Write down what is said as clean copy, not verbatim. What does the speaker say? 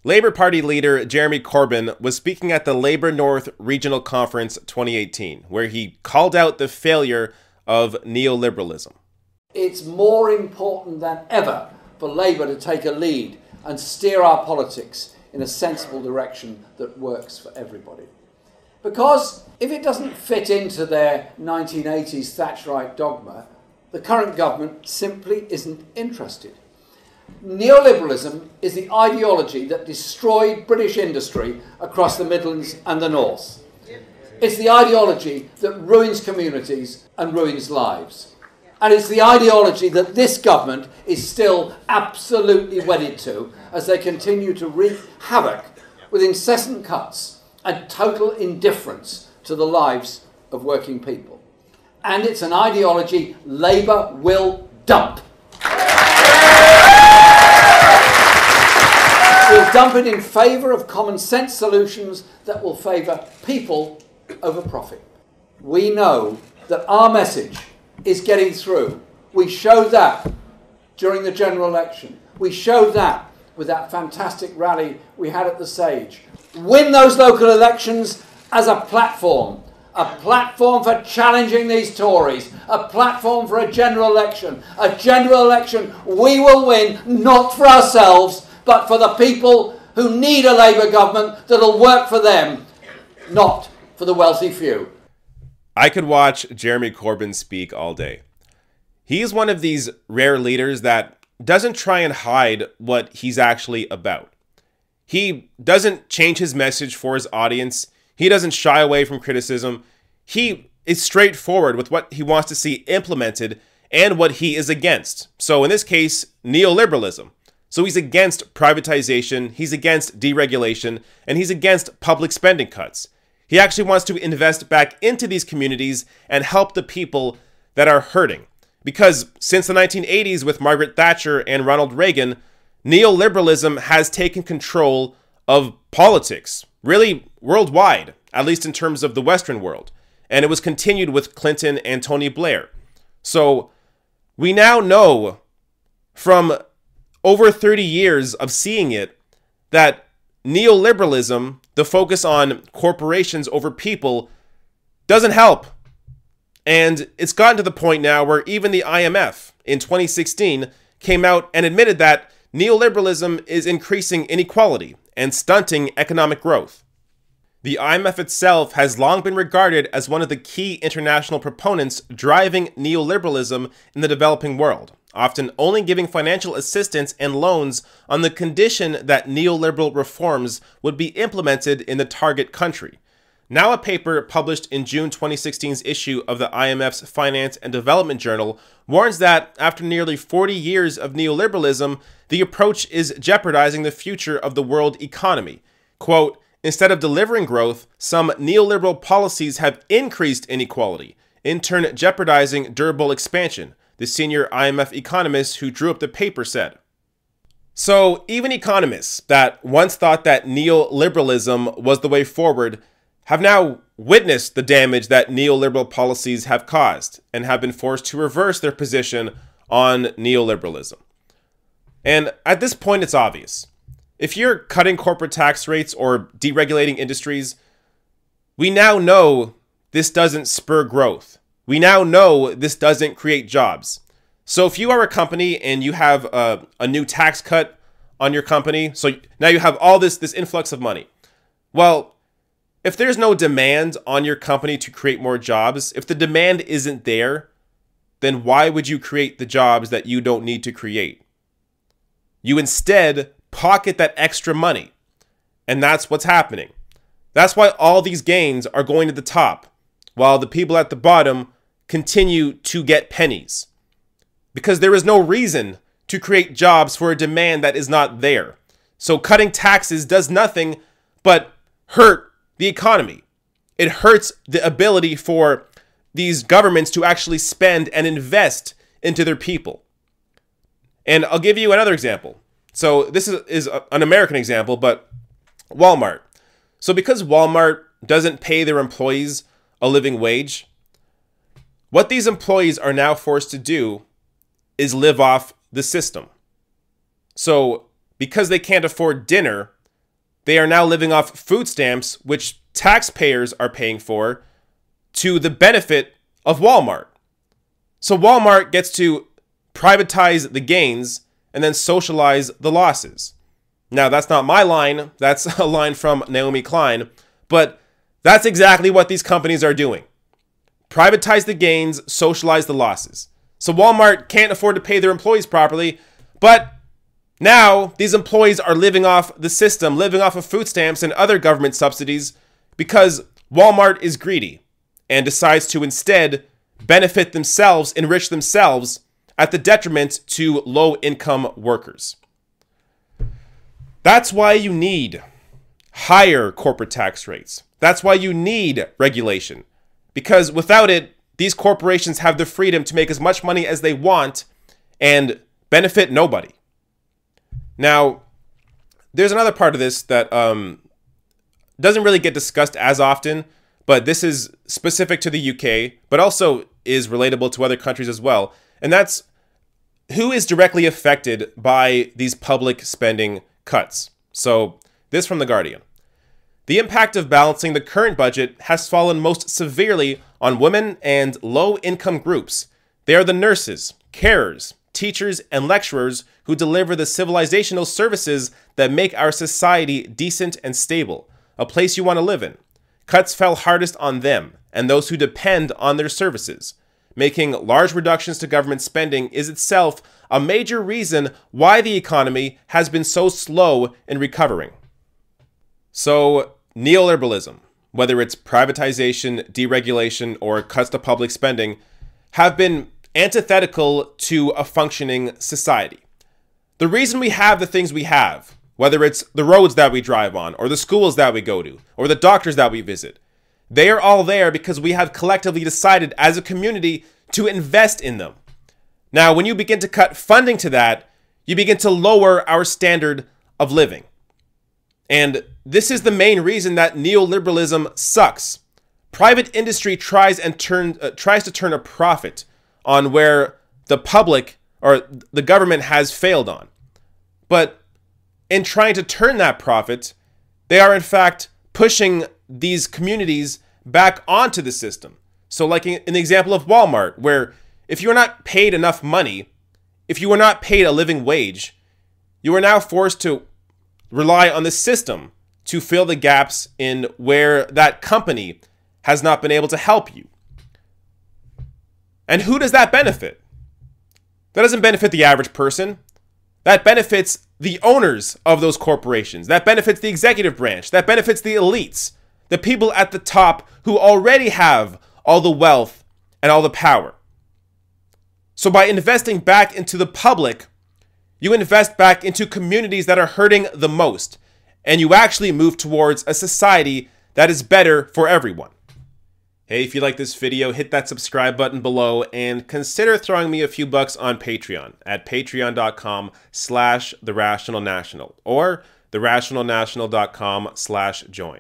Labour Party leader Jeremy Corbyn was speaking at the Labour North Regional Conference 2018, where he called out the failure of neoliberalism. It's more important than ever for Labour to take a lead and steer our politics in a sensible direction that works for everybody. Because if it doesn't fit into their 1980s Thatcherite dogma, the current government simply isn't interested. Neoliberalism is the ideology that destroyed British industry across the Midlands and the North. It's the ideology that ruins communities and ruins lives. And it's the ideology that this government is still absolutely wedded to as they continue to wreak havoc with incessant cuts and total indifference to the lives of working people. And it's an ideology Labour will dump. We'll dump it in favour of common sense solutions that will favour people over profit. We know that our message is getting through. We showed that during the general election. We showed that with that fantastic rally we had at the Sage. Win those local elections as a platform for challenging these Tories, a platform for a general election we will win, not for ourselves, but for the people who need a Labour government that'll work for them, not for the wealthy few. I could watch Jeremy Corbyn speak all day. He is one of these rare leaders that doesn't try and hide what he's actually about. He doesn't change his message for his audience. He doesn't shy away from criticism. He is straightforward with what he wants to see implemented and what he is against. So in this case, neoliberalism. So he's against privatization, he's against deregulation, and he's against public spending cuts. He actually wants to invest back into these communities and help the people that are hurting. Because since the 1980s with Margaret Thatcher and Ronald Reagan, neoliberalism has taken control of politics, really worldwide, at least in terms of the Western world. And it was continued with Clinton and Tony Blair. So we now know from over 30 years of seeing it that neoliberalism, the focus on corporations over people, doesn't help. And it's gotten to the point now where even the IMF in 2016 came out and admitted that neoliberalism is increasing inequality and stunting economic growth. The IMF itself has long been regarded as one of the key international proponents driving neoliberalism in the developing world, often only giving financial assistance and loans on the condition that neoliberal reforms would be implemented in the target country. Now a paper published in June 2016's issue of the IMF's Finance and Development Journal warns that after nearly 40 years of neoliberalism, the approach is jeopardizing the future of the world economy. Quote, instead of delivering growth, some neoliberal policies have increased inequality, in turn jeopardizing durable expansion, the senior IMF economist who drew up the paper said. So even economists that once thought that neoliberalism was the way forward have now witnessed the damage that neoliberal policies have caused and have been forced to reverse their position on neoliberalism. And at this point, it's obvious. If you're cutting corporate tax rates or deregulating industries, we now know this doesn't spur growth. We now know this doesn't create jobs. So if you are a company and you have a new tax cut on your company, so now you have all this influx of money. Well, if there's no demand on your company to create more jobs, if the demand isn't there, then why would you create the jobs that you don't need to create? You instead pocket that extra money. And that's what's happening. That's why all these gains are going to the top, while the people at the bottom continue to get pennies. Because there is no reason to create jobs for a demand that is not there. So cutting taxes does nothing but hurt the economy. It hurts the ability for these governments to actually spend and invest into their people. And I'll give you another example. So this is an American example, but Walmart. So because Walmart doesn't pay their employees a living wage, what these employees are now forced to do is live off the system. So because they can't afford dinner, they are now living off food stamps, which taxpayers are paying for, to the benefit of Walmart. So Walmart gets to privatize the gains and then socialize the losses. Now, that's not my line. That's a line from Naomi Klein. But that's exactly what these companies are doing. Privatize the gains, socialize the losses. So Walmart can't afford to pay their employees properly, but now these employees are living off the system, living off of food stamps and other government subsidies because Walmart is greedy and decides to instead benefit themselves, enrich themselves at the detriment to low-income workers. That's why you need higher corporate tax rates. That's why you need regulation. Because without it, these corporations have the freedom to make as much money as they want and benefit nobody. Now, there's another part of this that doesn't really get discussed as often, but this is specific to the UK, but also is relatable to other countries as well. And that's who is directly affected by these public spending cuts. So this from The Guardian. The impact of balancing the current budget has fallen most severely on women and low-income groups. They are the nurses, carers, teachers, and lecturers who deliver the civilizational services that make our society decent and stable, a place you want to live in. Cuts fell hardest on them and those who depend on their services. Making large reductions to government spending is itself a major reason why the economy has been so slow in recovering. So, neoliberalism, whether it's privatization, deregulation, or cuts to public spending, have been antithetical to a functioning society. The reason we have the things we have, whether it's the roads that we drive on, or the schools that we go to, or the doctors that we visit, they are all there because we have collectively decided as a community to invest in them. Now, when you begin to cut funding to that, you begin to lower our standard of living. And this is the main reason that neoliberalism sucks. Private industry tries to turn a profit on where the public or the government has failed on. But in trying to turn that profit, they are in fact pushing these communities back onto the system. So like in the example of Walmart, where if you are not paid enough money, if you are not paid a living wage, you are now forced to rely on the system to fill the gaps in where that company has not been able to help you. And who does that benefit? That doesn't benefit the average person. That benefits the owners of those corporations. That benefits the executive branch. That benefits the elites, the people at the top who already have all the wealth and all the power. So by investing back into the public, you invest back into communities that are hurting the most, and you actually move towards a society that is better for everyone. Hey, if you like this video, hit that subscribe button below and consider throwing me a few bucks on Patreon at patreon.com/therationalnational or therationalnational.com/join.